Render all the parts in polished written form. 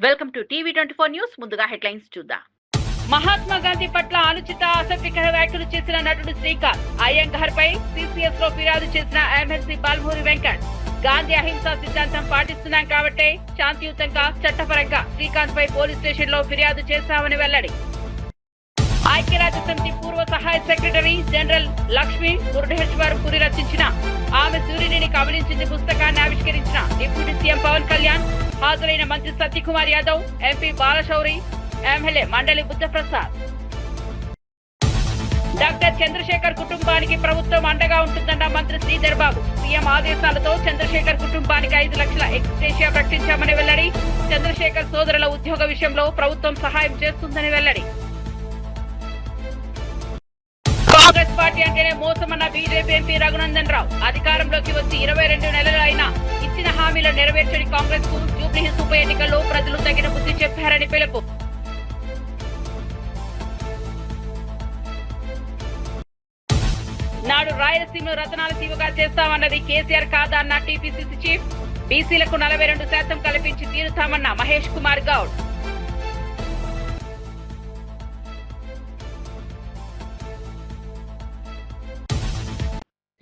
Welcome to టీవీ24 news. ముందుగా headlines చూద్దాం. మహాత్మా గాంధీ పట్ల అనుచిత అసభ్యకర వ్యాఖ్యలు చేసిన నటుడు శ్రీకాంత్ అయ్యంగార్ పై సిసిఎస్ లో ఫిర్యాదు చేసిన ఎమ్మెల్సీ బాల్మూరి వెంకట్. గాంధీ అహింసా సిద్ధాంతం పాటిస్తున్నాం కాబట్టే శాంతియుతంగా చట్టపరంగా శ్రీకాంత్ పై పోలీస్ స్టేషన్ లో ఫిర్యాదు చేశామని వెల్లడి. ఐక్యరాజ్య సమితి పూర్వ సహాయ సెక్రటరీ జనరల్ లక్ష్మీ మురుడేశ్వర్ పురి రచించిన ఆమె సూర్యుడిని కబలించింది పుస్తకాన్ని ఆవిష్కరించిన డిప్యూటీ సీఎం పవన్ కళ్యాణ్. హాజరైన మంత్రి సత్యకుమార్ యాదవ్, ఎంపీ బాలశౌరి, ఎమ్మెల్యే మండలి బుద్ధప్రసాద్. డాక్టర్ చంద్రశేఖర్ కుటుంబానికి ప్రభుత్వం అండగా ఉంటుందన్న మంత్రి శ్రీధర్ బాబు. సీఎం ఆదేశాలతో చంద్రశేఖర్ కుటుంబానికి 5 లక్షల ఎక్స్గ్రేషియా ప్రకటించామని వెల్లడి. చంద్రశేఖర్ సోదరుల ఉద్యోగ విషయంలో ప్రభుత్వం సహాయం చేస్తుందని వెల్లడి. కాంగ్రెస్ పార్టీ అంటేనే మోసమన్న బీజేపీ ఎంపీ రఘునందన్ రావు. అధికారంలోకి వచ్చి 22 నెలలు అయినా ఇచ్చిన హామీలు నెరవేర్చని కాంగ్రెస్ కు జూబ్లీహిల్స్ ఉప ఎన్నికల్లో ప్రజలు తగిన బుద్ధి చెప్పారని పిలుపు. నాడు రాయలసీమను రతనాల సీమగా చేస్తామన్నది కేసీఆర్ కాదా అన్న టీపీసీసీ చీఫ్. బీసీలకు 42% కల్పించి తీరుతామన్న మహేష్ కుమార్ గౌడ్.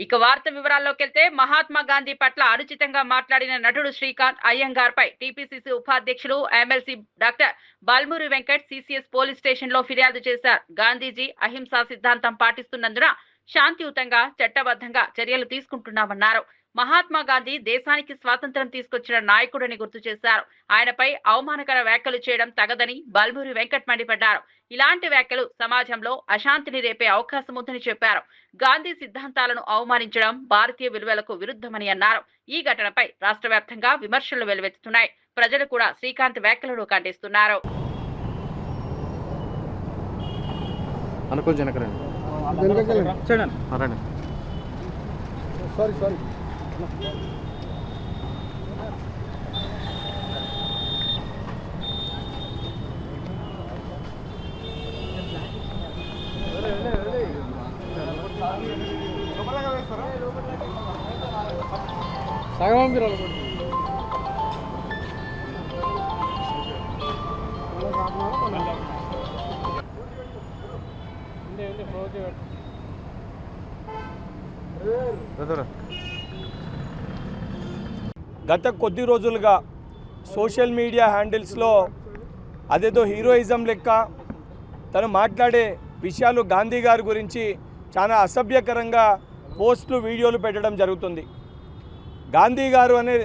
ఇక వార్త వివరాల్లోకి వెళ్తే, మహాత్మా గాంధీ పట్ల అనుచితంగా మాట్లాడిన నటుడు శ్రీకాంత్ అయ్యంగార్ పై టీపీసీసీ ఉపాధ్యక్షులు MLC doctor Balmoori Venkat CCS police station లో ఫిర్యాదు చేశారు. గాంధీజీ అహింసా సిద్ధాంతం పాటిస్తున్నందున శాంతియుతంగా చట్టబద్ధంగా చర్యలు తీసుకుంటున్నామన్నారు. మహాత్మా గాంధీ దేశానికి స్వాతంత్ర్యం తీసుకొచ్చిన నాయకుడని గుర్తు చేశారు. ఆయనపై అవమానకర వ్యాఖ్యలు చేయడం తగదని బాల్మూరి వెంకట్ మండిపడ్డారు. ఇలాంటి వ్యాఖ్యలు సమాజంలో అశాంతిని రేపే అవకాశం ఉందని చెప్పారు. గాంధీ సిద్ధాంతాలను అవమానించడం భారతీయ విలువలకు విరుద్ధమని అన్నారు. ఈ ఘటనపై రాష్ట్ర వ్యాప్తంగా విమర్శలు వెలువెత్తుతున్నాయి. ప్రజలు కూడా శ్రీకాంత్ వ్యాఖ్యలను ఖండిస్తున్నారు. గత కొద్ది రోజులుగా సోషల్ మీడియా హ్యాండిల్స్లో అదేదో హీరోయిజం లెక్క తను మాట్లాడే విషయాలు గాంధీ గారి గురించి చాలా అసభ్యకరంగా పోస్టులు వీడియోలు పెట్టడం జరుగుతుంది. గాంధీ గారు అనే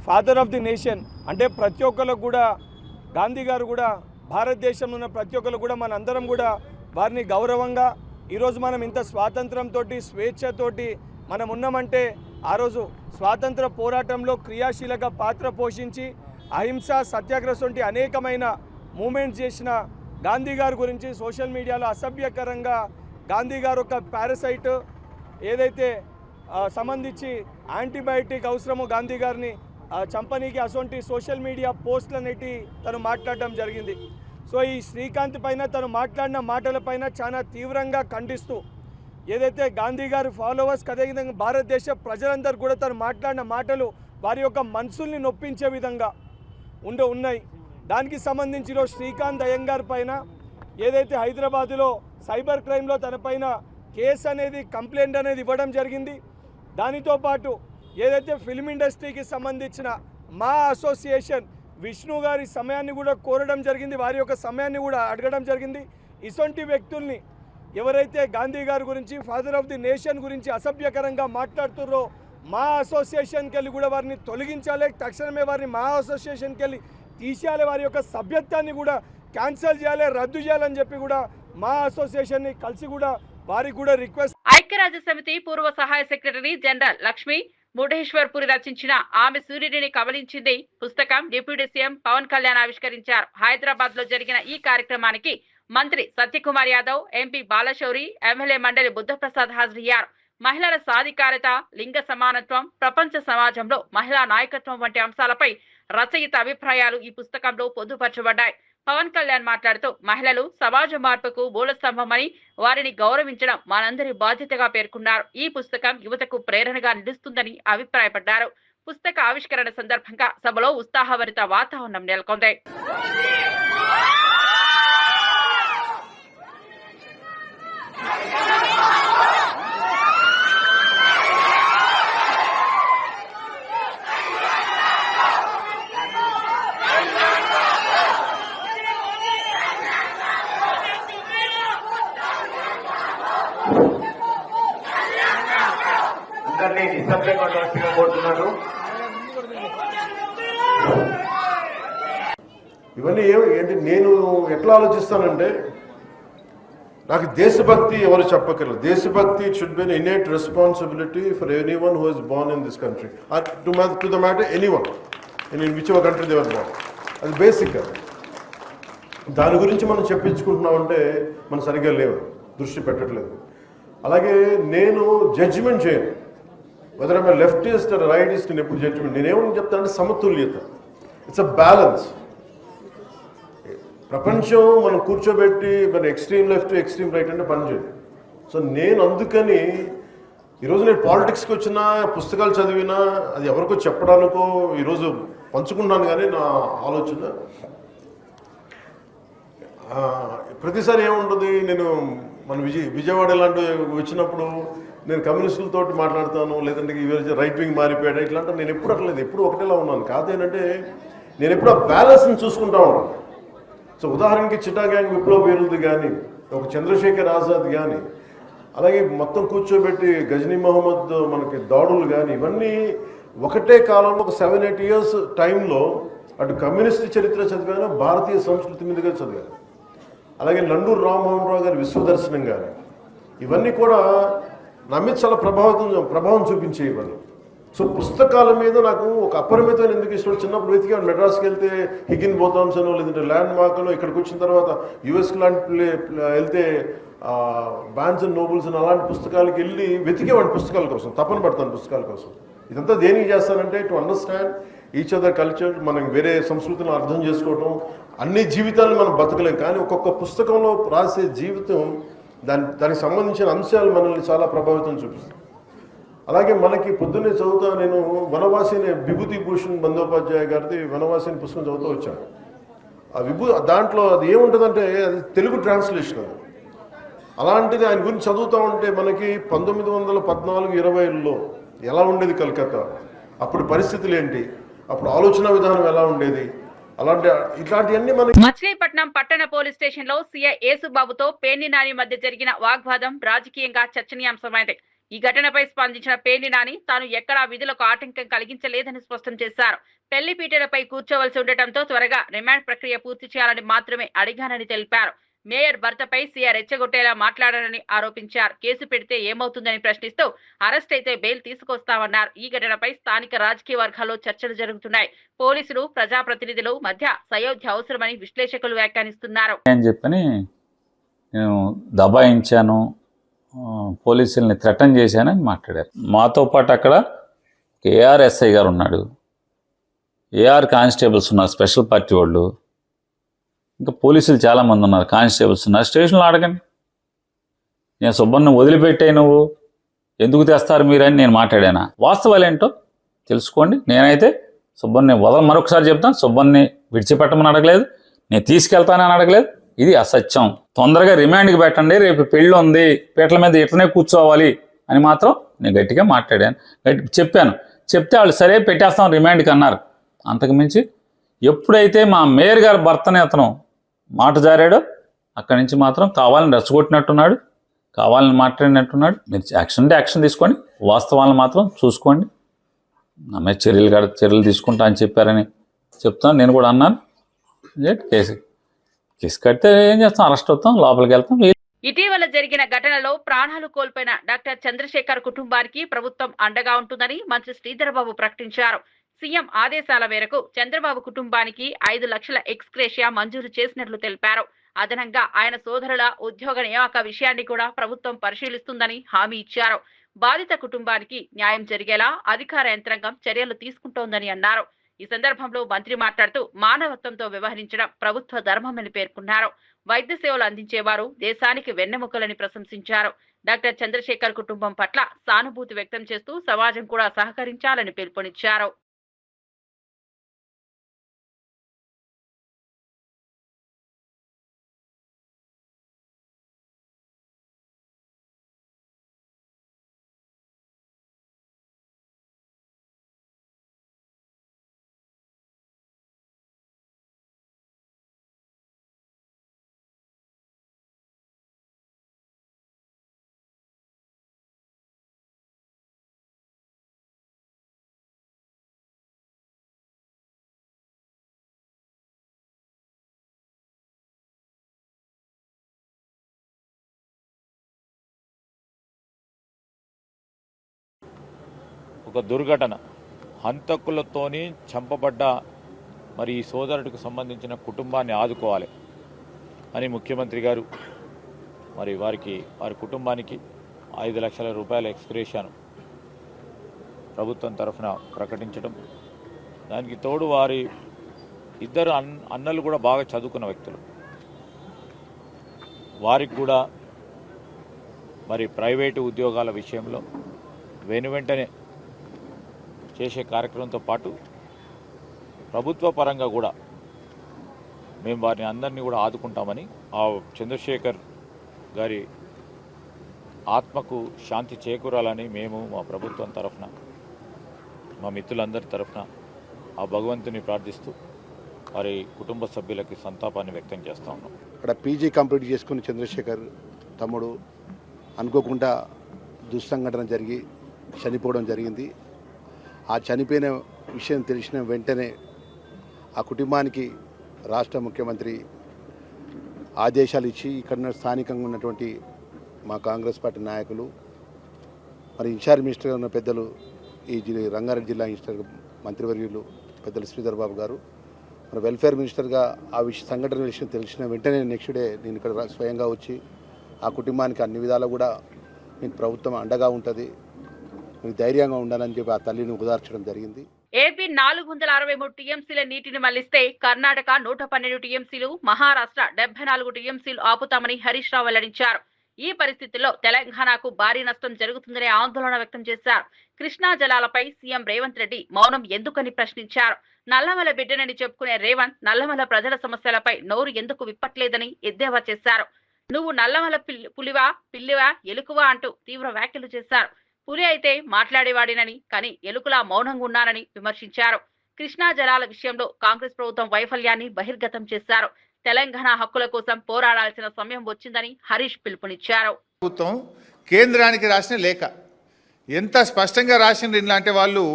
ఫాదర్ ఆఫ్ ది నేషన్ అంటే ప్రతి ఒక్కరికి కూడా గాంధీ గారు కూడా భారతదేశంలో ఉన్న ప్రతి ఒక్కరు కూడా మనందరం కూడా వారిని గౌరవంగా ఈరోజు మనం ఇంత స్వాతంత్రంతో స్వేచ్ఛతోటి మనం ఉన్నామంటే ఆ రోజు స్వాతంత్ర పోరాటంలో క్రియాశీలక పాత్ర పోషించి అహింస సత్యాగ్రహం వంటి అనేకమైన మూమెంట్స్ చేసిన గాంధీ గారి గురించి సోషల్ మీడియాలో అసభ్యకరంగా గాంధీ గారు ఒక పారాసైట్ ఏదైతే సంబంధించి యాంటీబయాటిక్ అవసరమో గాంధీ గారిని చంపనీకి అటువంటి సోషల్ మీడియా పోస్టులన్నిటి తను మాట్లాడడం జరిగింది. సో ఈ శ్రీకాంత్ పైన తను మాట్లాడిన మాటలపైన చాలా తీవ్రంగా ఖండిస్తూ ఏదైతే గాంధీ గారి ఫాలోవర్స్కి అదేవిధంగా భారతదేశ ప్రజలందరూ కూడా తను మాట్లాడిన మాటలు వారి యొక్క మనసుల్ని నొప్పించే విధంగా ఉన్నాయి. దానికి సంబంధించిన శ్రీకాంత్ అయ్యంగార్ పైన ఏదైతే హైదరాబాదులో సైబర్ క్రైమ్లో తన పైన కేసు అనేది కంప్లైంట్ అనేది ఇవ్వడం జరిగింది. దానితో పాటు ఏదైతే ఫిల్మ్ ఇండస్ట్రీకి సంబంధించిన మా అసోసియేషన్ విష్ణు గారి సమయాన్ని కూడా కోరడం జరిగింది, వారి యొక్క సమయాన్ని కూడా అడగడం జరిగింది. ఇటువంటి వ్యక్తుల్ని ఎవరైతే గాంధీ గారి గురించి ఫాదర్ ఆఫ్ ది నేషన్ గురించి అసభ్యకరంగా మాట్లాడుతున్నారో మా అసోసియేషన్కి వెళ్ళి కూడా వారిని తొలగించాలి, తక్షణమే వారిని మా అసోసియేషన్కి వెళ్ళి తీసేయాలి, వారి యొక్క సభ్యత్వాన్ని కూడా క్యాన్సిల్ చేయాలి, రద్దు చేయాలని చెప్పి కూడా మా అసోసియేషన్ని కలిసి కూడా వారికి కూడా రిక్వెస్ట్. ఐక్యరాజ్య సమితి పూర్వ సహాయ సెక్రటరీ జనరల్ లక్ష్మీ మురుడేశ్వర్ పురి రచించిన ఆమె సూర్యుడిని కబలించింది పుస్తకం డిప్యూటీ సీఎం పవన్ కళ్యాణ్ ఆవిష్కరించారు. హైదరాబాద్ లో జరిగిన ఈ కార్యక్రమానికి మంత్రి సత్యకుమార్ యాదవ్, ఎంపీ బాలశౌరి, ఎమ్మెల్యే మండలి బుద్ధప్రసాద్ హాజరయ్యారు. మహిళల సాధికారత, లింగ సమానత్వం, ప్రపంచ సమాజంలో మహిళా నాయకత్వం వంటి అంశాలపై రచయిత అభిప్రాయాలు ఈ పుస్తకంలో పొందుపరచబడ్డాయి. పవన్ కళ్యాణ్ మాట్లాడుతూ మహిళలు సమాజ మార్పుకు మూలస్తంభమని, వారిని గౌరవించడం మనందరి బాధ్యతగా పేర్కొన్నారు. ఈ పుస్తకం యువతకు ప్రేరణగా నిలుస్తుందని అభిప్రాయపడ్డారు. పుస్తక ఆవిష్కరణ సందర్భంగా సభలో ఉత్సాహభరిత వాతావరణం నెలకొంది. అందరినీ డిసిప్లిన్ ఉండవలసిగా కోరుతున్నాను. ఇవన్నీ ఏంటి నేను ఎట్లా ఆలోచిస్తానంటే, నాకు దేశభక్తి ఎవరు చెప్పగలరు. దేశభక్తి it should be an innate responsibility for anyone who is Born in this country to the matter anyone in which ever country they were born. అది బేసిక్. దాని గురించి మనం చెప్పించుకుంటున్నామంటే మనం సరిగ్గా లేవు, దృష్టి పెట్టట్లేదు. అలాగే నేను జడ్జిమెంట్ చేయను whether I'm leftist or rightist. నేను ఎప్పుడు జడ్జిమెంట్ నేనేమని చెప్తానంటే సమతుల్యత. It's a balance. ప్రపంచం మనం కూర్చోబెట్టి మన ఎక్స్ట్రీమ్ లెఫ్ట్ ఎక్స్ట్రీమ్ రైట్ అంటే పనిచేయదు. సో నేను అందుకని ఈరోజు నేను పాలిటిక్స్కి వచ్చినా పుస్తకాలు చదివినా అది ఎవరికో చెప్పడానికో ఈరోజు పంచుకున్నాను. కానీ నా ఆలోచన ప్రతిసారి ఏముంటుంది, నేను మన విజయవాడ లాంటి వచ్చినప్పుడు నేను కమ్యూనిస్టులతో మాట్లాడతాను, లేదంటే రైట్ వింగ్ మారిపోయాడు ఇట్లాంటి నేను ఎప్పుడు అట్లేదు, ఎప్పుడు ఒకటేలా ఉన్నాను. కాదేంటంటే నేను ఎప్పుడు ఆ బ్యాలెన్స్ని చూసుకుంటా ఉన్నాను. సో ఉదాహరణకి చిటా గ్యాంగ్ విప్లవ వీరులది కానీ, ఒక చంద్రశేఖర్ ఆజాద్ కానీ, అలాగే మొత్తం కూర్చోబెట్టి గజనీ మహమ్మద్ మనకి దాడులు కానీ, ఇవన్నీ ఒకటే కాలంలో ఒక 7-8 years టైంలో అటు కమ్యూనిస్ట్ చరిత్ర చదివాను, భారతీయ సంస్కృతి మీదుగా చదివాను. అలాగే నండూరు రామ్మోహన్ రావు గారి విశ్వదర్శనం కానీ, ఇవన్నీ కూడా నా మీద చాలా ప్రభావం చూపించే ఇవన్నీ. సో పుస్తకాల మీద నాకు ఒక అపరిమితమైన ఎందుకు ఇష్టం. చిన్నప్పుడు వెతికాను, మెడ్రాస్కి వెళ్తే హిగిన్ బోథామ్స్ అనో లేదంటే ల్యాండ్ మార్క్లో, ఇక్కడికి వచ్చిన తర్వాత యుఎస్కి లాంటి వెళ్తే బాన్స్ అండ్ నోబుల్స్ అని అలాంటి పుస్తకాలకి వెళ్ళి వెతికేవాడిని పుస్తకాల కోసం, తపన పడతాను పుస్తకాల కోసం. ఇదంతా దేనికి చేస్తానంటే to understand each other culture, మనం వేరే సంస్కృతిని అర్థం చేసుకోవటం. అన్ని జీవితాలను మనం బతకలేం, కానీ ఒక్కొక్క పుస్తకంలో రాసే జీవితం దానికి సంబంధించిన అంశాలు మనల్ని చాలా ప్రభావితం చూపిస్తాయి. అలాగే మనకి పొద్దున్నే చదువుతా నేను వనవాసి అనే విభూతి భూషణ్ బందోపాధ్యాయ గారిది వనవాసి అనే పుస్తకం చదువుతూ వచ్చాను. ఆ దాంట్లో అది ఏముంటుందంటే అది తెలుగు ట్రాన్స్లేషన్. అది అలాంటిది ఆయన గురించి చదువుతూ ఉంటే మనకి 1914-20లో ఎలా ఉండేది కలకత్తా, అప్పుడు పరిస్థితులు ఏంటి, అప్పుడు ఆలోచన విధానం ఎలా ఉండేది, ఇట్లాంటివన్నీ మనకి. మచిలీపట్నం పట్టణ పోలీస్ స్టేషన్ లో సీఐ యేసుబాబుతో పేర్ని నాని మధ్య జరిగిన వాగ్వాదం రాజకీయంగా చర్చనీయాంశమైంది. ఈ ఘటనపై స్పందించిన పేర్ని నాని తాను ఎక్కడా విధులకు ఆటంకం కలిగించలేదని స్పష్టం చేశారు. పెళ్లిపీటలపై కూర్చోవలసి ఉండటంతో త్వరగా రిమాండ్ ప్రక్రియ పూర్తి చేయాలని మాత్రమే అడిగానని తెలిపారు. మేయర్ భర్తపై సీఐ రెచ్చగొట్టేలా మాట్లాడారని ఆరోపించారు. కేసు పెడితే ఏమవుతుందని ప్రశ్నిస్తూ అరెస్ట్ అయితే బెయిల్ తీసుకొస్తామన్నారు. ఈ ఘటనపై స్థానిక రాజకీయ వర్గాల్లో చర్చలు జరుగుతున్నాయి. పోలీసులు ప్రజాప్రతినిధులు మధ్య సయోధ్య అవసరమని విశ్లేషకులు వ్యాఖ్యానిస్తున్నారు. నేను దబాయించాను, పోలీసుల్ని థ్రెటన్ చేశానని మాట్లాడారు. మాతో పాటు అక్కడ ఏఆర్ఎస్ఐ గారు ఉన్నాడు, ఏఆర్ కానిస్టేబుల్స్ ఉన్నారు, స్పెషల్ పార్టీ వాళ్ళు, ఇంకా పోలీసులు చాలామంది ఉన్నారు, కానిస్టేబుల్స్ ఉన్నారు. స్టేషన్లో అడగండి. నేను సుబ్బన్ని వదిలిపెట్టే నువ్వు ఎందుకు తెస్తారు మీరని నేను మాట్లాడానా? వాస్తవాలు ఏంటో తెలుసుకోండి. నేనైతే సుబ్బన్ని మరొకసారి చెప్తాను, సుబ్బన్ని విడిచిపెట్టమని అడగలేదు, నేను తీసుకెళ్తానని అడగలేదు. ఇది అసత్యం. తొందరగా రిమాండ్కి పెట్టండి, రేపు పెళ్ళి ఉంది, పీటల మీద ఇట్లనే కూర్చోవాలి అని మాత్రం నేను గట్టిగా మాట్లాడాను, చెప్పాను. చెప్తే వాళ్ళు సరే పెట్టేస్తాం రిమాండ్కి అన్నారు. అంతకుమించి ఎప్పుడైతే మా మేయర్ గారి భర్తనే అతను మాట జారాడో అక్కడి నుంచి మాత్రం కావాలని రెచ్చగొట్టినట్టున్నాడు, కావాలని మాట్లాడినట్టున్నాడు. మీరు యాక్షన్ అంటే యాక్షన్ తీసుకోండి, వాస్తవాలను మాత్రం చూసుకోండి. నా మీద చర్యలు తీసుకుంటా అని చెప్పారని చెప్తాను. నేను కూడా అన్నాను. కేసు కడితే ఏం చేస్తాం, అరెస్ట్ అవుతాం, లోపలికి వెళ్తాం. ఇటీవల జరిగిన ఘటనలో ప్రాణాలు కోల్పోయిన డాక్టర్ చంద్రశేఖర్ కుటుంబానికి ప్రభుత్వం అండగా ఉంటుందని మంత్రి శ్రీధర్బాబు ప్రకటించారు. సీఎం ఆదేశాల మేరకు చంద్రబాబు కుటుంబానికి 5 లక్షల ఎక్స్గ్రేషియా మంజూరు చేసినట్లు తెలిపారు. అదనంగా ఆయన సోదరుల ఉద్యోగ నియామక విషయాన్ని కూడా ప్రభుత్వం పరిశీలిస్తుందని హామీ ఇచ్చారు. బాధిత కుటుంబానికి న్యాయం జరిగేలా అధికార యంత్రాంగం చర్యలు తీసుకుంటోందని అన్నారు. ఈ సందర్భంలో మంత్రి మాట్లాడుతూ మానవత్వంతో వ్యవహరించడం ప్రభుత్వ ధర్మమని పేర్కొన్నారు. వైద్య సేవలు అందించేవారు దేశానికి వెన్నెముకలని ప్రశంసించారు. డాక్టర్ చంద్రశేఖర్ కుటుంబం పట్ల సానుభూతి వ్యక్తం చేస్తూ సమాజం కూడా సహకరించాలని పిలుపునిచ్చారు. ఒక దుర్ఘటన హంతకులతోని చంపబడ్డ మరి ఈ సోదరుడికి సంబంధించిన కుటుంబాన్ని ఆదుకోవాలి అని ముఖ్యమంత్రి గారు మరి వారి కుటుంబానికి 5 లక్షల రూపాయల ఎక్స్‌గ్రేషియాను ప్రభుత్వం తరఫున ప్రకటించడం, దానికి తోడు వారి ఇద్దరు అన్నలు కూడా బాగా చదువుకున్న వ్యక్తులు, వారికి కూడా మరి ప్రైవేటు ఉద్యోగాల విషయంలో వెనువెంటనే చేసే కార్యక్రమంతో పాటు ప్రభుత్వ పరంగా కూడా మేము వారిని అందరినీ కూడా ఆదుకుంటామని, ఆ చంద్రశేఖర్ గారి ఆత్మకు శాంతి చేకూరాలని మేము మా ప్రభుత్వం తరఫున, మా మిత్రులందరి తరఫున ఆ భగవంతుని ప్రార్థిస్తూ వారి కుటుంబ సభ్యులకి సంతాపాన్ని వ్యక్తం చేస్తూ ఉన్నాం. ఇక్కడ పీజీ కంప్లీట్ చేసుకుని చంద్రశేఖర్ తమ్ముడు అనుకోకుండా దుస్సంఘటన జరిగి చనిపోవడం జరిగింది. ఆ చనిపోయిన విషయం తెలిసిన వెంటనే ఆ కుటుంబానికి రాష్ట్ర ముఖ్యమంత్రి ఆదేశాలు ఇచ్చి ఇక్కడ స్థానికంగా ఉన్నటువంటి మా కాంగ్రెస్ పార్టీ నాయకులు, మరి ఇన్ఛార్జ్ మినిస్టర్గా ఉన్న పెద్దలు, ఈ రంగారెడ్డి జిల్లా ఇన్ఛార్జ్ మంత్రివర్యులు పెద్దలు శ్రీధర్ బాబు గారు, మరి వెల్ఫేర్ మినిస్టర్గా ఆ సంఘటన విషయం తెలిసిన వెంటనే నెక్స్ట్ డే నేను ఇక్కడ స్వయంగా వచ్చి ఆ కుటుంబానికి అన్ని విధాలు కూడా మీకు ప్రభుత్వం అండగా ఉంటుంది, మీకు ధైర్యంగా ఉండాలని చెప్పి ఆ తల్లిని ఉదార్చడం జరిగింది. ఏపీ 463 టీఎంసీల నీటిని మళ్లిస్తే కర్ణాటక 112 టీఎంసీలు, మహారాష్ట్ర 74 టీఎంసీలు ఆపుతామని హరీష్ రావు వెల్లడించారు. ఈ పరిస్థితుల్లో తెలంగాణకు భారీ నష్టం జరుగుతుందనే ఆందోళన వ్యక్తం చేశారు. కృష్ణా జలాలపై సీఎం రేవంత్ రెడ్డి మౌనం ఎందుకని ప్రశ్నించారు. నల్లమల బిడ్డనని చెప్పుకునే రేవంత్ నల్లమల ప్రజల సమస్యలపై నోరు ఎందుకు విప్పట్లేదని ఎద్దేవా చేశారు. నువ్వు నల్లమల పులివా, పిల్లివా, ఎలుకవా అంటూ తీవ్ర వ్యాఖ్యలు చేశారు. పులి అయితే మాట్లాడేవాడినని, కానీ ఎలుకలా మౌనంగా ఉన్నానని విమర్శించారు. కృష్ణా జలాల విషయంలో కాంగ్రెస్ ప్రభుత్వం వైఫల్యాన్ని బహిర్గతం చేశారు. తెలంగాణ హక్కుల కోసం పోరాడాల్సిన సమయం వచ్చిందని హరీష్ పిలుపునిచ్చారు. ప్రభుత్వం కేంద్రానికి రాసిన లేఖ ఎంత స్పష్టంగా రాసిండ్రు ఇలాంటి వాళ్ళు.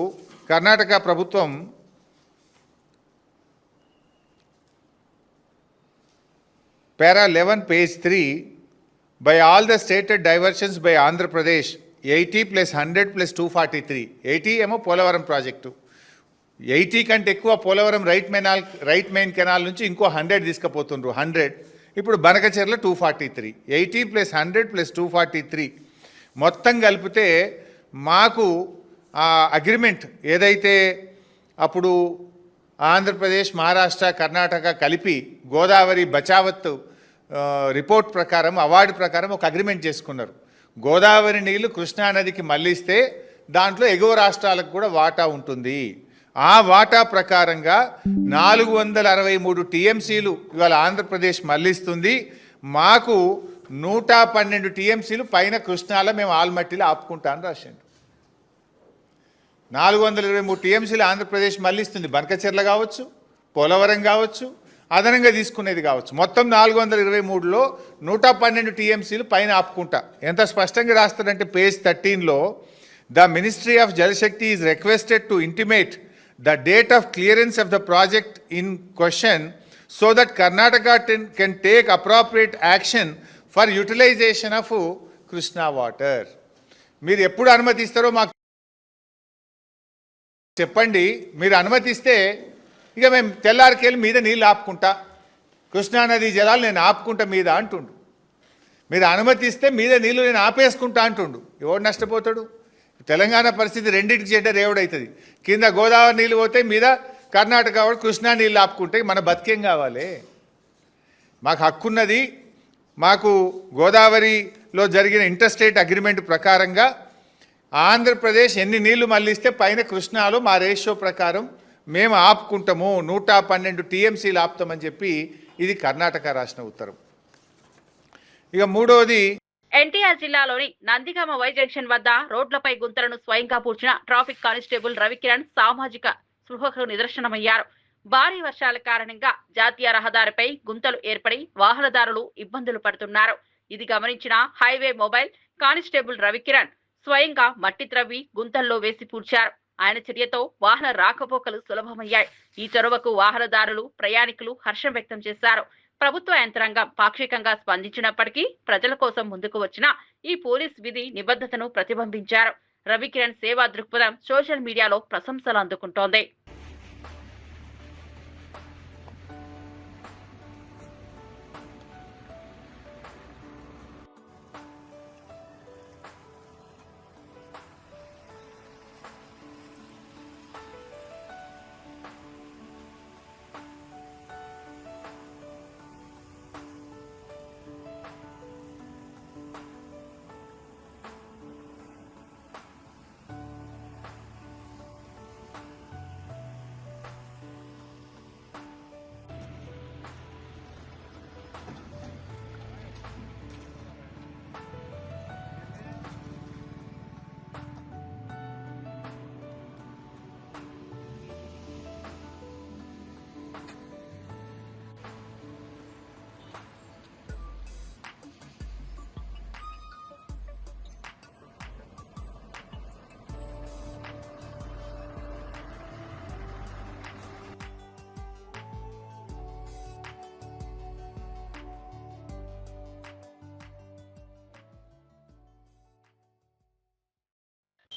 కర్ణాటక ప్రభుత్వం para 11 page 3, by all the stated diversions by Andhra Pradesh 80 plus 100 plus 243, 80 ఏమో పోలవరం ప్రాజెక్టు, 80 కంటే ఎక్కువ పోలవరం రైట్ మెయిన్ కెనాల్ నుంచి ఇంకో 100 తీసుకుపోతుండ్రు. 100 ఇప్పుడు బనకచెర్ల 243, 80 ప్లస్ 100 ప్లస్ 243 మొత్తం కలిపితే మాకు ఆ అగ్రిమెంట్ ఏదైతే అప్పుడు ఆంధ్రప్రదేశ్, మహారాష్ట్ర, కర్ణాటక కలిపి గోదావరి బచావత్ రిపోర్ట్ ప్రకారం, అవార్డు ప్రకారం ఒక అగ్రిమెంట్ చేసుకున్నారు. గోదావరి నీళ్లు కృష్ణానదికి మళ్లిస్తే దాంట్లో ఎగువ రాష్ట్రాలకు కూడా వాటా ఉంటుంది. ఆ వాటా ప్రకారంగా 463 టీఎంసీలు ఇవాళ ఆంధ్రప్రదేశ్ మళ్లిస్తుంది. మాకు 112 టీఎంసీలు పైన కృష్ణాలో మేము ఆల్మట్టిలో ఆపుకుంటాను రాసిండు. 423 టీఎంసీలు ఆంధ్రప్రదేశ్ మళ్లిస్తుంది. బనకచెర్ల కావచ్చు, పోలవరం కావచ్చు, అదనంగా తీసుకునేది కావచ్చు. మొత్తం 423లో 112 టీఎంసీలు పైన ఆపుకుంటా. ఎంత స్పష్టంగా రాస్తారంటే పేజ్ 13లో, the ministry of Jal Shakti is requested to intimate the date of clearance of the project in question so that Karnataka can take appropriate action for utilization of Krishna water. మీరు ఎప్పుడు అనుమతిస్తారో మాకు చెప్పండి. మీరు అనుమతిస్తే ఇక మేము తెల్లారికెళ్ళి మీద నీళ్ళు ఆపుకుంటా, కృష్ణానది జలాలు నేను ఆపుకుంటా మీద అంటుండు. మీరు అనుమతిస్తే మీద నీళ్ళు నేను ఆపేసుకుంటా అంటుండు. ఎవడు నష్టపోతాడు? తెలంగాణ పరిస్థితి రెండింటికి చెడ్డ రేవుడవుతుంది. కింద గోదావరి నీళ్ళు పోతే మీద కర్ణాటక వాడు కృష్ణా నీళ్ళు ఆపుకుంటే మన బతికేం కావాలి? మాకు హక్కున్నది. మాకు గోదావరిలో జరిగిన ఇంటర్స్టేట్ అగ్రిమెంట్ ప్రకారంగా ఆంధ్రప్రదేశ్ ఎన్ని నీళ్లు మళ్ళిస్తే పైన కృష్ణాలో మా రేషియో ప్రకారం మేము ఆపుకుంటాము, 112 టీఎంసీలు ఆపుతామని చెప్పి ఇది కర్ణాటక రాసిన ఉత్తరం. ఇక మూడవది, ఎన్టీఆర్ జిల్లాలోని నందిగామ వై జంక్షన్ వద్ద రోడ్లపై గుంతలను స్వయంగా పూడ్చిన ట్రాఫిక్ కానిస్టేబుల్ రవికిరణ్ సామాజిక స్పృహకు నిదర్శనమయ్యారు. భారీ వర్షాల కారణంగా జాతీయ రహదారిపై గుంతలు ఏర్పడి వాహనదారులు ఇబ్బందులు పడుతున్నారు. ఇది గమనించిన హైవే మొబైల్ కానిస్టేబుల్ రవికిరణ్ స్వయంగా మట్టి త్రవ్వి గుంతల్లో వేసి పూడ్చారు. ఆయన చర్యతో వాహన రాకపోకలు సులభమయ్యాయి. ఈ చొరవకు వాహనదారులు, ప్రయాణికులు హర్షం వ్యక్తం చేశారు. ప్రభుత్వ యంత్రాంగం పాక్షికంగా స్పందించినప్పటికీ ప్రజల కోసం ముందుకు వచ్చిన ఈ పోలీస్ విధి నిబద్ధతను ప్రతిబింబించారు. రవికిరణ్ సేవా దృక్పథం సోషల్ మీడియాలో ప్రశంసలు అందుకుంటోంది.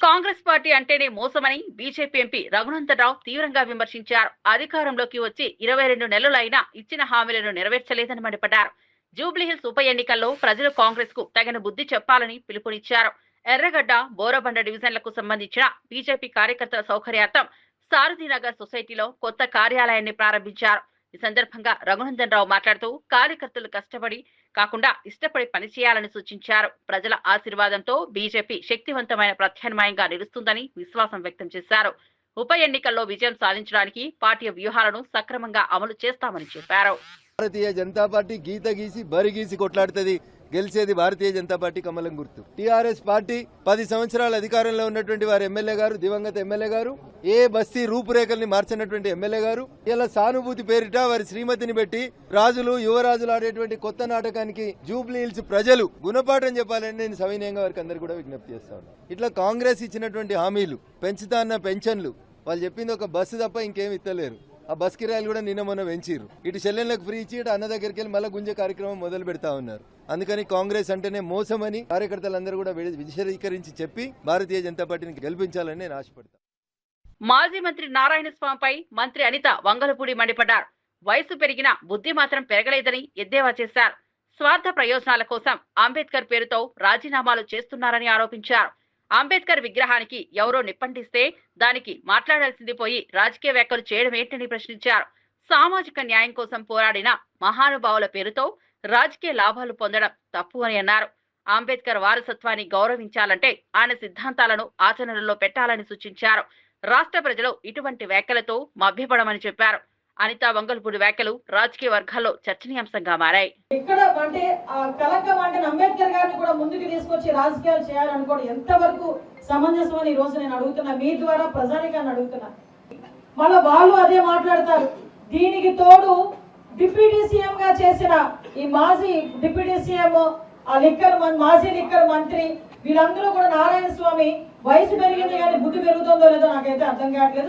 కాంగ్రెస్ పార్టీ అంటేనే మోసమని బీజేపీ ఎంపీ రఘునందనరావు తీవ్రంగా విమర్శించారు. అధికారంలోకి వచ్చి 22 నెలలైనా ఇచ్చిన హామీలను నెరవేర్చలేదని మండిపడ్డారు. జూబ్లీహిల్స్ ఉప ఎన్నికల్లో ప్రజలు కాంగ్రెస్ కు తగిన బుద్ధి చెప్పాలని పిలుపునిచ్చారు. ఎర్రగడ్డ, బోరబండ డివిజన్లకు సంబంధించిన బీజేపీ కార్యకర్తల సౌకర్యార్థం సారథినగర్ సొసైటీలో కొత్త కార్యాలయాన్ని ప్రారంభించారు. ఈ సందర్భంగా రఘునందనరావు మాట్లాడుతూ కార్యకర్తలు కష్టపడి కాకుండా ఇష్టపడి పనిచేయాలని సూచించారు. ప్రజల ఆశీర్వాదంతో బీజేపీ శక్తివంతమైన ప్రత్యామ్నాయంగా నిలుస్తుందని విశ్వాసం వ్యక్తం చేశారు. ఉప ఎన్నికల్లో విజయం సాధించడానికి పార్టీ వ్యూహాలను సక్రమంగా అమలు చేస్తామని చెప్పారు. భారతీయ జనతా పార్టీ గీత గీసి బరి గీసి కొట్లాడుతుంది. గెలిచేది భారతీయ జనతా పార్టీ కమలం గుర్తు. టీఆర్ఎస్ పార్టీ 10 సంవత్సరాల అధికారంలో ఉన్నటువంటి వారి ఎమ్మెల్యే గారు, దివంగత ఎమ్మెల్యే గారు, ఏ బస్తీ రూపురేఖల్ని మార్చినటువంటి ఎమ్మెల్యే గారు ఇలా సానుభూతి పేరిట వారి శ్రీమతిని పెట్టి రాజులు యువరాజులు ఆడేటువంటి కొత్త నాటకానికి జూబ్లీ హిల్స్ ప్రజలు గుణపాఠం చెప్పాలని నేను సవినయంగా వారికి అందరు కూడా విజ్ఞప్తి చేస్తాను. ఇట్లా కాంగ్రెస్ ఇచ్చినటువంటి హామీలు, పెంచుతా అన్న పెన్షన్లు, వాళ్ళు చెప్పింది ఒక బస్సు తప్ప ఇంకేమి ఇస్తలేరు. ఆ బస్ కిరాయిలు కూడా నిన్న మొన్న పెంచిరు. ఇటు చెల్లెళ్ళకు ఫ్రీ ఇచ్చి ఇటు అన్న దగ్గరికి వెళ్ళి మళ్ళీ గుంజే కార్యక్రమం మొదలు పెడతా ఉన్నారు. అందుకని కాంగ్రెస్ అంటేనే మోసమని కార్యకర్తలందరూ కూడా విశదీకరించి చెప్పి భారతీయ జనతా పార్టీని గెలిపించాలని నేను ఆశపడతాను. మాజీ మంత్రి నారాయణ స్వామిపై మంత్రి అనిత వంగలపూడి మండిపడ్డారు. వయసు పెరిగినా బుద్ధి మాత్రం పెరగలేదని ఎద్దేవా చేశారు. స్వార్థ ప్రయోజనాల కోసం అంబేద్కర్ పేరుతో రాజీనామాలు చేస్తున్నారని ఆరోపించారు. అంబేద్కర్ విగ్రహానికి ఎవరో నిప్పంటిస్తే దానికి మాట్లాడాల్సింది పోయి రాజకీయ వ్యాఖ్యలు చేయడం ఏంటని ప్రశ్నించారు. సామాజిక న్యాయం కోసం పోరాడిన మహానుభావుల పేరుతో రాజకీయ లాభాలు పొందడం తప్పు అని అన్నారు. అంబేద్కర్ వారసత్వాన్ని గౌరవించాలంటే ఆయన సిద్ధాంతాలను ఆచరణలో పెట్టాలని సూచించారు. రాష్ట్ర ప్రజలు ఇటువంటి వ్యాఖ్యలతో మభ్యపడమని చెప్పారు. అనితా వంగలపూడి వ్యాఖ్యలు రాజకీయ వర్గాల్లో చర్చనీయాంశంగా మారాయి. ఇక్కడ అంటే కలెక్టర్ అంటే అంబేద్కర్ గారిని కూడా ముందుకు తీసుకొచ్చి రాజకీయాలు చేయాలనుకోవడం ఎంతవరకు సమంజసం అని ఈ రోజు నేను అడుగుతున్నా, మీ ద్వారా ప్రజానికాన్ని అడుగుతున్నా. మళ్ళీ వాళ్ళు అదే మాట్లాడతారు. దీనికి తోడు డిప్యూటీ సీఎం గా చేసిన ఈ మాజీ డిప్యూటీ సీఎం, మాజీ లిక్కర్ మంత్రి, వీళ్ళందరూ కూడా నారాయణ స్వామి వయసు పెరిగింది కానీ బుద్ధి పెరుగుతుందో లేదో నాకైతే అర్థం కావట్లేదు.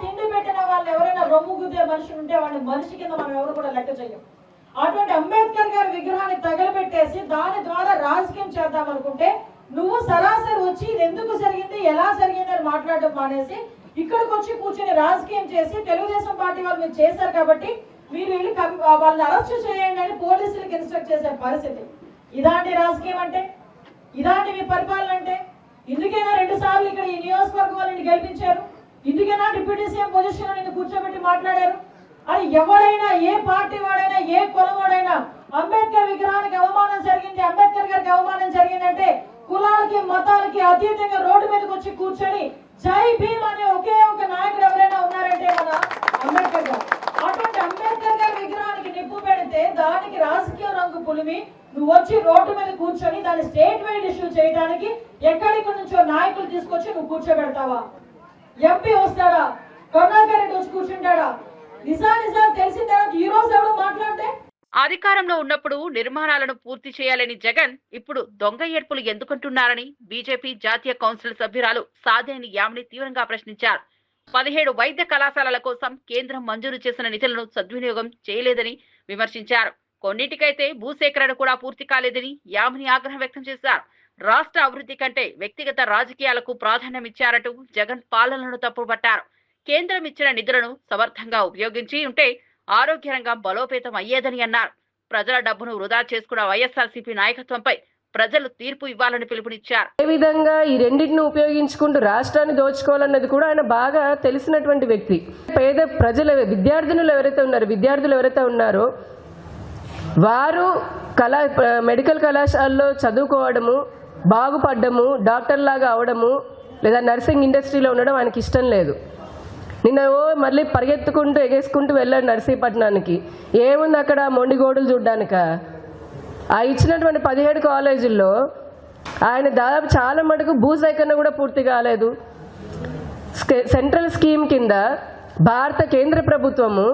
తిండి పెట్టిన వాళ్ళు ఎవరైనా రొమ్ము గుద్దే మనుషులు ఉంటే వాళ్ళని మనిషి కింద మనం ఎవరు కూడా లెక్క చేయం. అటువంటి అంబేద్కర్ గారి విగ్రహాన్ని తగలబెట్టేసి దాని ద్వారా రాజకీయం చేద్దాం అనుకుంటే నువ్వు సరాసరి వచ్చి ఇది ఎందుకు జరిగింది, ఎలా జరిగింది అని మాట్లాడడం మానేసి ఇక్కడికి వచ్చి కూర్చొని రాజకీయం చేసి తెలుగుదేశం పార్టీ వాళ్ళు మీరు చేశారు కాబట్టి మీరు వెళ్ళి వాళ్ళని అరెస్ట్ చేయండి అని పోలీసులకు ఇన్స్ట్రక్ట్ చేసే పరిస్థితి. ఇలాంటి రాజకీయం అంటే, ఇలాంటి మీ పరిపాలన అంటే, ఇందుకైనా 2 సార్లు ఇక్కడ ఈ నియోజకవర్గం వాళ్ళని గెలిపించారు. ఇందుకేనా డిప్యూటీ సీఎం పొజిషన్ నిన్ను కూర్చోబెట్టి మాట్లాడారు? అని ఎవడైనా, ఏ పార్టీ వాడైనా, ఏ కులం వాడైనా అంబేద్కర్ విగ్రహానికి అవమానం జరిగింది, అంబేద్కర్ గారికి అవమానం జరిగిందంటే కులాలకి మతాలకి అతీతంగా రోడ్డు మీదకి వచ్చి కూర్చొని జై భీమ్ అనే ఒకే ఒక నాయకుడు ఎవరైనా ఉన్నారంటే మన అంబేద్కర్ గారు. అటువంటి అంబేద్కర్ గారి విగ్రహానికి నిప్పు పెడితే దానికి రాజకీయ రంగు పులిమి నువ్వు వచ్చి రోడ్డు మీద కూర్చొని దాన్ని స్టేట్ వైడ్ ఇష్యూ చేయడానికి ఎక్కడికి నుంచో నాయకులు తీసుకొచ్చి నువ్వు కూర్చోబెడతావా? ఎంపీ వస్తాడా? కరుణాకర్ రెడ్డి వచ్చి కూర్చుంటాడా? నిజాలు తెలిసిన తర్వాత ఈ రోజు ఎవరు మాట్లాడితే అధికారంలో ఉన్నప్పుడు నిర్మాణాలను పూర్తి చేయాలని జగన్ ఇప్పుడు దొంగ ఏర్పులు ఎందుకుంటున్నారని బీజేపీ జాతీయ కౌన్సిల్ సభ్యురాలు సాదేని యామిని తీవ్రంగా ప్రశ్నించారు. 17 వైద్య కళాశాలల కోసం కేంద్రం మంజూరు చేసిన నిధులను సద్వినియోగం చేయలేదని విమర్శించారు. కొన్నింటికైతే భూసేకరణ కూడా పూర్తి కాలేదని యామిని ఆగ్రహం వ్యక్తం చేశారు. రాష్ట్ర అభివృద్ధి కంటే వ్యక్తిగత రాజకీయాలకు ప్రాధాన్యమిచ్చారంటూ జగన్ పాలనను తప్పుపట్టారు. కేంద్రం ఇచ్చిన నిధులను సమర్థంగా ఉపయోగించి ఉంటే ఆరోగ్య రంగం బలోపేతం అయ్యేదని అన్నారు. ప్రజల డబ్బును వృధా చేసుకున్న వైఎస్ఆర్సీపీ నాయకత్వంపై ప్రజలు తీర్పు ఇవ్వాలని పిలుపునిచ్చారు. ఏ విధంగా ఈ రెండింటిని ఉపయోగించుకుంటూ రాష్ట్రాన్ని దోచుకోవాలన్నది కూడా ఆయన బాగా తెలిసినటువంటి వ్యక్తి. పేద ప్రజల విద్యార్థులు ఎవరైతే ఉన్నారో వారు మెడికల్ కళాశాలలో చదువుకోవడము, బాగుపడ్డము, డాక్టర్ లాగా అవడము లేదా నర్సింగ్ ఇండస్ట్రీలో ఉండడం ఆయనకి ఇష్టం లేదు. నిన్న మళ్ళీ పరిగెత్తుకుంటూ ఎగేసుకుంటూ వెళ్ళాడు నర్సీపట్నానికి. ఏముంది అక్కడ మొండిగోడులు చూడ్డానిక? ఆ ఇచ్చినటువంటి 17 కాలేజీల్లో ఆయన దాదాపు చాలా మటుకు భూసేకరణ కూడా పూర్తి కాలేదు. సెంట్రల్ స్కీమ్ కింద భారత కేంద్ర ప్రభుత్వము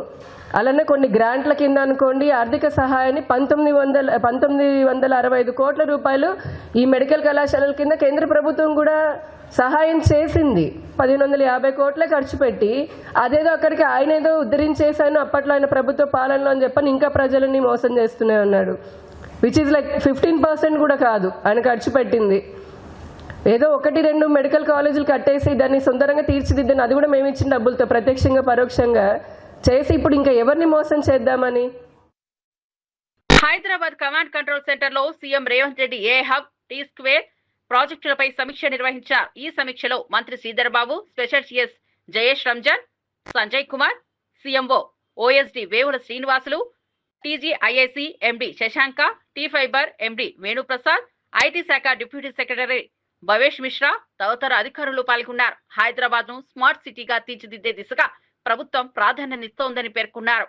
అలానే కొన్ని గ్రాంట్ల కింద అనుకోండి ఆర్థిక సహాయాన్ని 1965 కోట్ల రూపాయలు ఈ మెడికల్ కళాశాలల కింద కేంద్ర ప్రభుత్వం కూడా సహాయం చేసింది. 1550 కోట్లే ఖర్చు పెట్టి అదేదో అక్కడికి ఆయన ఏదో ఉద్ధరించేశాను అప్పట్లో ఆయన ప్రభుత్వ పాలనలో అని చెప్పని ఇంకా ప్రజలని మోసం చేస్తూనే ఉన్నాడు. విచ్ ఈజ్ లైక్ 15% కూడా కాదు ఆయన ఖర్చు పెట్టింది. ఏదో 1-2 మెడికల్ కాలేజీలు కట్టేసి దాన్ని సుందరంగా తీర్చిదిద్దని అది కూడా మేము ఇచ్చిన డబ్బులతో ప్రత్యక్షంగా పరోక్షంగా చేసి ఇప్పుడు ఇంకా ఎవరిని మోసం చేద్దామని. హైదరాబాద్ కమాండ్ కంట్రోల్ సెంటర్ లో CM Revanth Reddy A hub, T square ప్రాజెక్టులపై సమీక్ష నిర్వహించారు. ఈ సమీక్షలో మంత్రి Sridhar Babu, special CS Jayesh Ranjan, Sanjay Kumar, CMO OSD Vevula Srinivasulu, TGIIC MD Sasanka, T fiber MD Venuprasad, IT శాఖ డిప్యూటీ సెక్రటరీ భవేష్ మిశ్రా తదితర అధికారులు పాల్గొన్నారు. హైదరాబాద్ ను స్మార్ట్ సిటీగా తీర్చిదిద్దే దిశగా ప్రభుత్వం ప్రాధాన్యతనిస్తోందని పేర్కొన్నారు.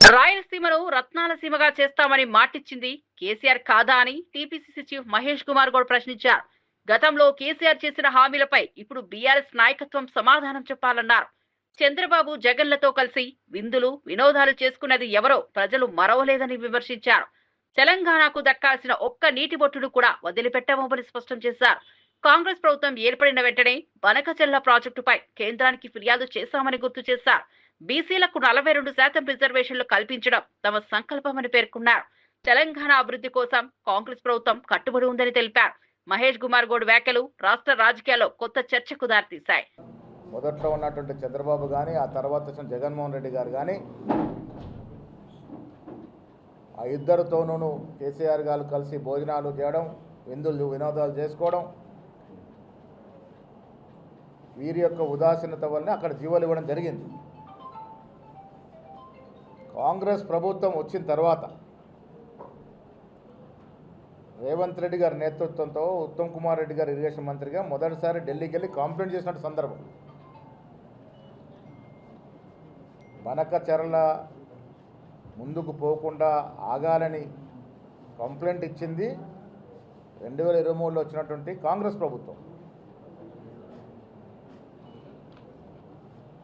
రాయలసీమను రత్నాల సీమగా చేస్తామని మాటిచ్చింది కేసీఆర్ కాదా అని టీపీసీసీ చీఫ్ మహేష్ కుమార్ గౌడ్ ప్రశ్నించారు. గతంలో కేసీఆర్ చేసిన హామీలపై ఇప్పుడు బీఆర్ఎస్ నాయకత్వం సమాధానం చెప్పాలన్నారు. చంద్రబాబు జగన్లతో కలిసి విందులు వినోదాలు చేసుకున్నది ఎవరో ప్రజలు మరవలేదని విమర్శించారు. తెలంగాణకు దక్కాల్సిన ఒక్క నీటి బొట్టును కూడా వదిలిపెట్టమని స్పష్టం చేశారు. కాంగ్రెస్ ప్రభుత్వం ఏర్పడిన వెంటనే బనకచెర్ల ప్రాజెక్టుపై కేంద్రానికి ఫిర్యాదు చేశామని గుర్తు చేశారు. బీసీలకు 42% రిజర్వేషన్లు కల్పించడం తమ సంకల్పమని పేర్కొన్నారు. తెలంగాణ అభివృద్ధి కోసం కాంగ్రెస్ ప్రభుత్వం కట్టుబడి ఉందని తెలిపారు. మహేష్ కుమార్ గౌడ్ వ్యాఖ్యలు రాష్ట్ర రాజకీయాల్లో కొత్త చర్చకు దారితీశాయి. మొదట్లో ఉన్నటువంటి చంద్రబాబు కానీ ఆ తర్వాత జగన్మోహన్ రెడ్డి గారు కానీ ఆ ఇద్దరితోనూ కేసీఆర్ గారు కలిసి భోజనాలు చేయడం, విందులు వినోదాలు చేసుకోవడం, వీరి యొక్క ఉదాసీనత వల్లనే అక్కడ జీవోలు ఇవ్వడం జరిగింది. కాంగ్రెస్ ప్రభుత్వం వచ్చిన తర్వాత రేవంత్ రెడ్డి గారి నేతృత్వంతో ఉత్తమ్ కుమార్ రెడ్డి గారు ఇరిగేషన్ మంత్రిగా మొదటిసారి ఢిల్లీకి వెళ్ళి కంప్లైంట్ చేసినట్టు సందర్భం. బనకచెర్ల ముందుకు పోకుండా ఆగాలని కంప్లైంట్ ఇచ్చింది 2023లో వచ్చినటువంటి కాంగ్రెస్ ప్రభుత్వం.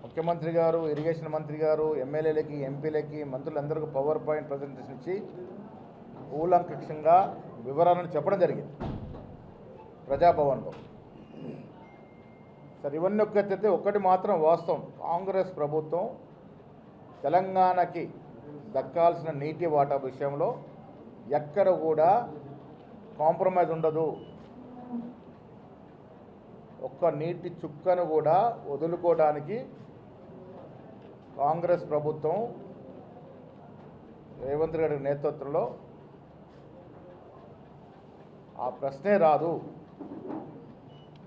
ముఖ్యమంత్రి గారు, ఇరిగేషన్ మంత్రి గారు, ఎమ్మెల్యేలకి, ఎంపీలకి, మంత్రులందరికీ పవర్ పాయింట్ ప్రజెంటేషన్ ఇచ్చి కూలంకషంగా వివరాలను చెప్పడం జరిగింది ప్రజాభవన్లో. సరే, ఇవన్నీ ఒక్కటైతే ఒక్కటి మాత్రం వాస్తవం, కాంగ్రెస్ ప్రభుత్వం తెలంగాణకి దక్కాల్సిన నీటి వాటా విషయంలో ఎక్కడ కూడా కాంప్రమైజ్ ఉండదు. ఒక్క నీటి చుక్కను కూడా వదులుకోవడానికి కాంగ్రెస్ ప్రభుత్వం రేవంత్ రెడ్డి నేతృత్వంలో ఆ ప్రశ్నే రాదు.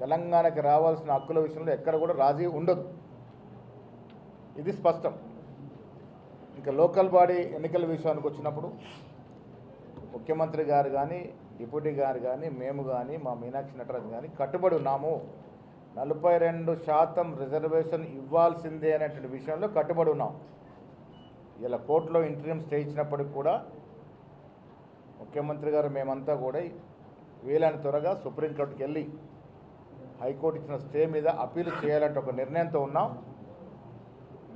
తెలంగాణకి రావాల్సిన హక్కుల విషయంలో ఎక్కడ కూడా రాజీ ఉండదు. ఇది స్పష్టం. ఇంకా లోకల్ బాడీ ఎన్నికల విషయానికి వచ్చినప్పుడు ముఖ్యమంత్రి గారు కానీ, డిప్యూటీ గారు కానీ, మేము కానీ, మా మీనాక్షి నటరాజు కానీ కట్టుబడి ఉన్నాము. 42% రిజర్వేషన్ ఇవ్వాల్సిందే అనేటువంటి విషయంలో కట్టుబడి ఉన్నాం. ఇలా కోర్టులో ఇంటర్వ్యూ స్టే ఇచ్చినప్పటికి కూడా ముఖ్యమంత్రి గారు మేమంతా కూడా వీలైన త్వరగా సుప్రీంకోర్టుకి వెళ్ళి హైకోర్టు ఇచ్చిన స్టే మీద అప్పీల్ చేయాలంటే ఒక నిర్ణయంతో ఉన్నాం.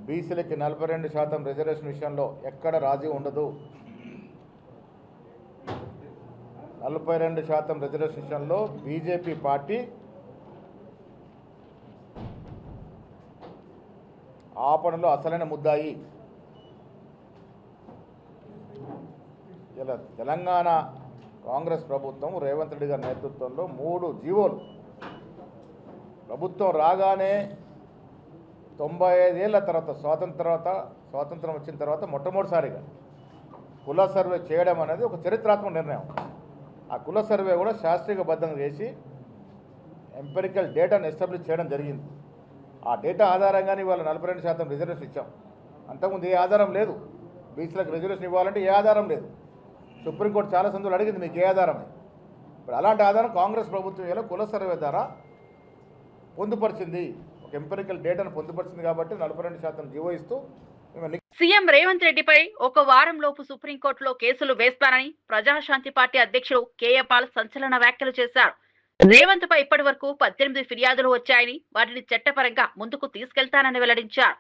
బీసీలకి 42% రిజర్వేషన్ విషయంలో ఎక్కడ రాజీ ఉండదు. 42% రిజర్వేషన్ విషయంలో బీజేపీ పార్టీ ఆపణలో అసలైన ముద్దాయి. ఇలా తెలంగాణ కాంగ్రెస్ ప్రభుత్వం రేవంత్ రెడ్డి గారి నేతృత్వంలో 3 జీవోలు ప్రభుత్వం రాగానే 95 ఏళ్ల తర్వాత స్వాతంత్రం వచ్చిన తర్వాత మొట్టమొదటిసారిగా కుల సర్వే చేయడం అనేది ఒక చరిత్రాత్మక నిర్ణయం. ఆ కుల సర్వే కూడా శాస్త్రీయబద్ధంగా చేసి ఎంపెరికల్ డేటాను ఎస్టాబ్లిష్ చేయడం జరిగింది. ఆ డేటా ఆధారంగానే ఇవాళ 42% రిజర్వేషన్ ఇచ్చాం. అంతకుముందు ఏ ఆధారం లేదు. బీసీలకు రిజర్వేషన్ ఇవ్వాలంటే ఏ ఆధారం లేదు. సుప్రీంకోర్టు చాలా సందులు అడిగింది మీకు ఏ ఆధారమే. ఇప్పుడు అలాంటి ఆధారం కాంగ్రెస్ ప్రభుత్వం ఇలా కుల సర్వే ద్వారా పొందుపరిచింది. ఒక ఎంపెరికల్ డేటాను పొందుపరిచింది కాబట్టి 42% జీవో ఇస్తూ సీఎం రేవంత్ రెడ్డిపై ఒక వారం లోపు సుప్రీంకోర్టులో కేసులు వేస్తానని ప్రజాశాంతి పార్టీ అధ్యక్షుడు కేఏ పాల్ సంచలన వ్యాఖ్యలు చేశారు. రేవంత్ పై ఇప్పటి వరకు 18 ఫిర్యాదులు వచ్చాయని, వాటిని చట్టపరంగా ముందుకు తీసుకెళ్తానని వెల్లడించారు.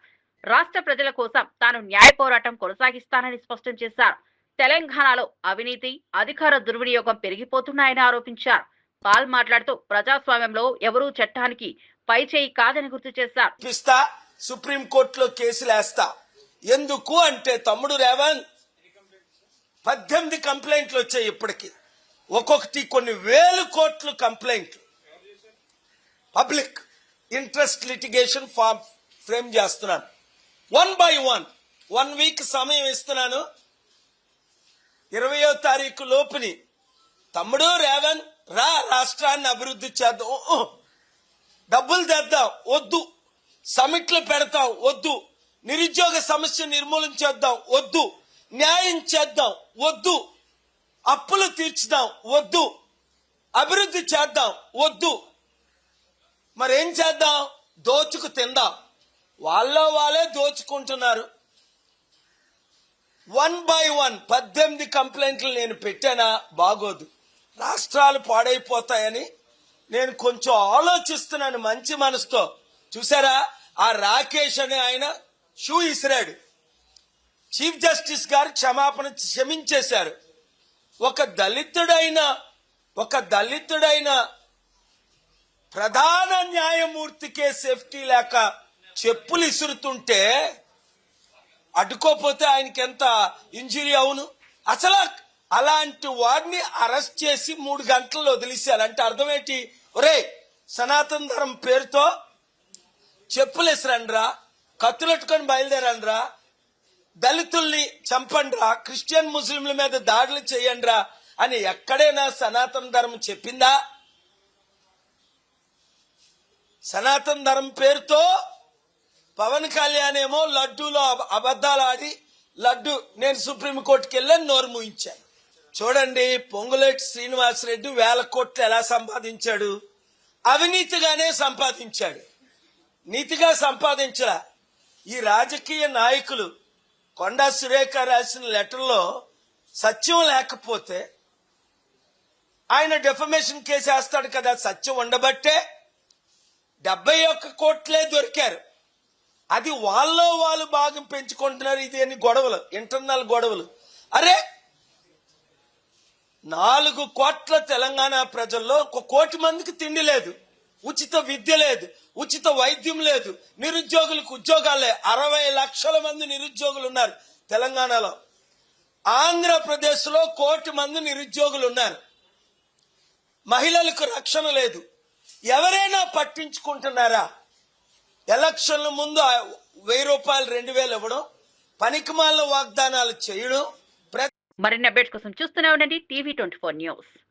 రాష్ట్ర ప్రజల కోసం తాను న్యాయ పోరాటం కొనసాగిస్తానని స్పష్టం చేశారు. తెలంగాణలో అవినీతి, అధికార దుర్వినియోగం పెరిగిపోతున్నాయని ఆరోపించారు. పాల్ మాట్లాడుతూ ప్రజాస్వామ్యంలో ఎవరూ చట్టానికి పై చేయి కాదని గుర్తు చేశారు. సుప్రీంకోర్టులో కేసులు వేస్తా. ఎందుకు అంటే తమ్ముడు రేవంత్ 18 కంప్లైంట్లు వచ్చాయి. ఇప్పటికి ఒక్కొక్కటి కొన్ని వేల కోట్లు కంప్లైంట్లు. Public interest litigation form frame చేస్తున్నాను. 1 by 1 వీక్ సమయం ఇస్తున్నాను. 20వ తారీఖు లోపుని తమ్ముడు రేవంత్ రా, రాష్ట్రాన్ని అభివృద్ధి చేద్దాం, డబ్బులు తెద్దాం, వద్దు, సమిట్లు పెడతాం, వద్దు, నిరుద్యోగ సమస్య నిర్మూలన చేద్దాం, వద్దు, న్యాయం చేద్దాం, వద్దు, అప్పులు తీర్చుదాం, వద్దు, అభివృద్ధి చేద్దాం, వద్దు, మరేం చేద్దాం? దోచుకు తిందాం. వాళ్ళే దోచుకుంటున్నారు. 1 by 1 18 కంప్లైంట్లు నేను పెట్టానా? బాగోదు, రాష్ట్రాలు పాడైపోతాయని నేను కొంచెం ఆలోచిస్తున్నాను మంచి మనసుతో. చూసారా, ఆ రాకేష్ అనే ఆయన షూ ఇసిరాడు. చీఫ్ జస్టిస్ గారు క్షమించేశారు. ఒక దళితుడైన ప్రధాన న్యాయమూర్తికే సేఫ్టీ లేక చెప్పులు ఇసురుతుంటే అడ్డుకోపోతే ఆయనకి ఎంత ఇంజురీ అవును? అసలు అలాంటి వాడిని అరెస్ట్ చేసి 3 గంటల్లో వదిలేశారు. అంటే అర్థం ఏంటి? ఒరే, సనాతన ధర్మం పేరుతో చెప్పులు ఇసరండ్రా, కత్తులెట్టుకొని బయలుదేరండ్రా, దళితుల్ని చంపండ్రా, క్రిస్టియన్ ముస్లింల మీద దాడులు చేయండ్రా అని ఎక్కడైనా సనాతన ధర్మం చెప్పిందా? సనాతన ధర్మం పేరుతో పవన్ కళ్యాణ్ ఏమో లడ్డూలో అబద్ధాలు ఆడి లడ్డు నేను సుప్రీంకోర్టుకి వెళ్ళాను, నోరు మూయించాను. చూడండి, పొంగులేటి శ్రీనివాసరెడ్డి 1000 కోట్లు ఎలా సంపాదించాడు? అవినీతిగానే సంపాదించాడు, నీతిగా సంపాదించలా. ఈ రాజకీయ నాయకులు కొండా సురేఖ రాసిన లెటర్లో సత్యం లేకపోతే ఆయన డెఫమేషన్ కేసు వేస్తాడు కదా. సత్యం ఉండబట్టే 71 కోట్లే దొరికారు. అది వాళ్ళు భాగం పెంచుకుంటున్నారు. ఇది అని గొడవలు, ఇంటర్నల్ గొడవలు. అరే 4 కోట్ల తెలంగాణ ప్రజల్లో 1 కోటి మందికి తిండి లేదు, ఉచిత విద్య లేదు, ఉచిత వైద్యం లేదు, నిరుద్యోగులకు ఉద్యోగాలే. 60 లక్షల మంది నిరుద్యోగులు ఉన్నారు తెలంగాణలో. ఆంధ్రప్రదేశ్లో 1 కోటి మంది నిరుద్యోగులు ఉన్నారు. మహిళలకు రక్షణ లేదు. ఎవరైనా పట్టించుకుంటున్నారా? ఎలక్షన్ల ముందు 1000 రూపాయలు 2000 ఇవ్వడం, పనికిమాలిన వాగ్దానాలు చేయడం. మరిన్ని అప్డేట్స్ కోసం చూస్తూనే ఉండండి టీవీ 24 న్యూస్.